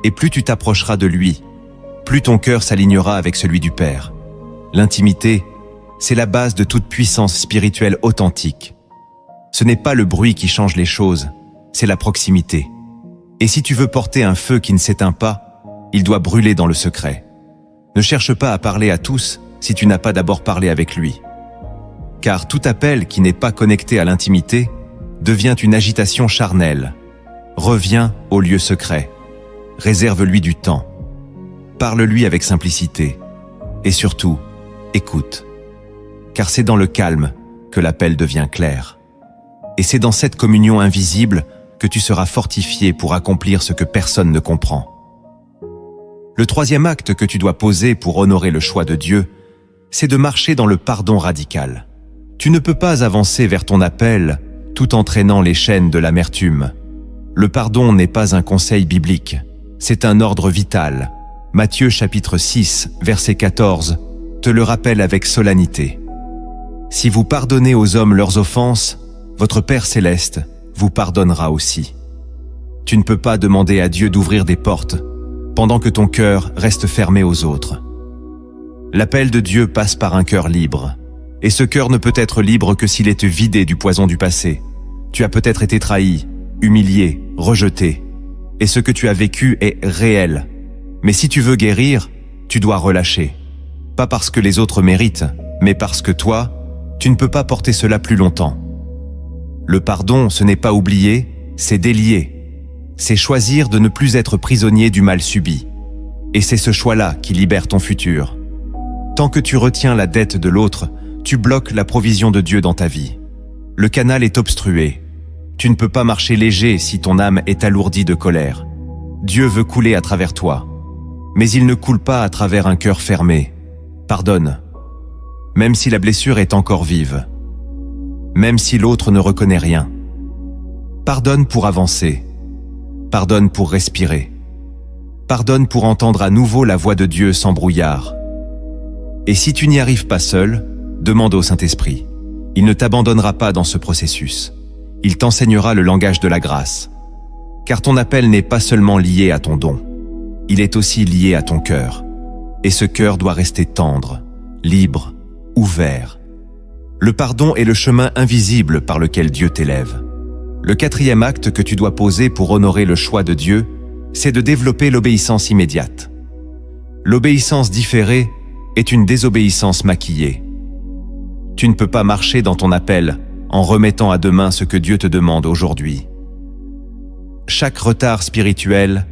et plus tu t'approcheras de lui, plus ton cœur s'alignera avec celui du Père. L'intimité, c'est la base de toute puissance spirituelle authentique. Ce n'est pas le bruit qui change les choses, c'est la proximité. Et si tu veux porter un feu qui ne s'éteint pas, il doit brûler dans le secret. Ne cherche pas à parler à tous si tu n'as pas d'abord parlé avec lui. Car tout appel qui n'est pas connecté à l'intimité devient une agitation charnelle. Reviens au lieu secret. Réserve-lui du temps. Parle-lui avec simplicité. Et surtout, écoute. Car c'est dans le calme que l'appel devient clair. Et c'est dans cette communion invisible que tu seras fortifié pour accomplir ce que personne ne comprend. Le troisième acte que tu dois poser pour honorer le choix de Dieu, c'est de marcher dans le pardon radical. Tu ne peux pas avancer vers ton appel tout en traînant les chaînes de l'amertume. Le pardon n'est pas un conseil biblique, c'est un ordre vital. Matthieu chapitre 6, verset 14, te le rappelle avec solennité. Si vous pardonnez aux hommes leurs offenses, votre Père céleste vous pardonnera aussi. Tu ne peux pas demander à Dieu d'ouvrir des portes pendant que ton cœur reste fermé aux autres. L'appel de Dieu passe par un cœur libre. Et ce cœur ne peut être libre que s'il est vidé du poison du passé. Tu as peut-être été trahi, humilié, rejeté. Et ce que tu as vécu est réel. Mais si tu veux guérir, tu dois relâcher. Pas parce que les autres méritent, mais parce que toi, tu ne peux pas porter cela plus longtemps. Le pardon, ce n'est pas oublier, c'est délier. C'est choisir de ne plus être prisonnier du mal subi. Et c'est ce choix-là qui libère ton futur. Tant que tu retiens la dette de l'autre, tu bloques la provision de Dieu dans ta vie. Le canal est obstrué. Tu ne peux pas marcher léger si ton âme est alourdie de colère. Dieu veut couler à travers toi. Mais il ne coule pas à travers un cœur fermé. Pardonne. Même si la blessure est encore vive. Même si l'autre ne reconnaît rien. Pardonne pour avancer. Pardonne pour respirer. Pardonne pour entendre à nouveau la voix de Dieu sans brouillard. Et si tu n'y arrives pas seul, demande au Saint-Esprit. Il ne t'abandonnera pas dans ce processus. Il t'enseignera le langage de la grâce. Car ton appel n'est pas seulement lié à ton don. Il est aussi lié à ton cœur. Et ce cœur doit rester tendre, libre, ouvert. Le pardon est le chemin invisible par lequel Dieu t'élève. Le quatrième acte que tu dois poser pour honorer le choix de Dieu, c'est de développer l'obéissance immédiate. L'obéissance différée est une désobéissance maquillée. Tu ne peux pas marcher dans ton appel en remettant à demain ce que Dieu te demande aujourd'hui. Chaque retard spirituel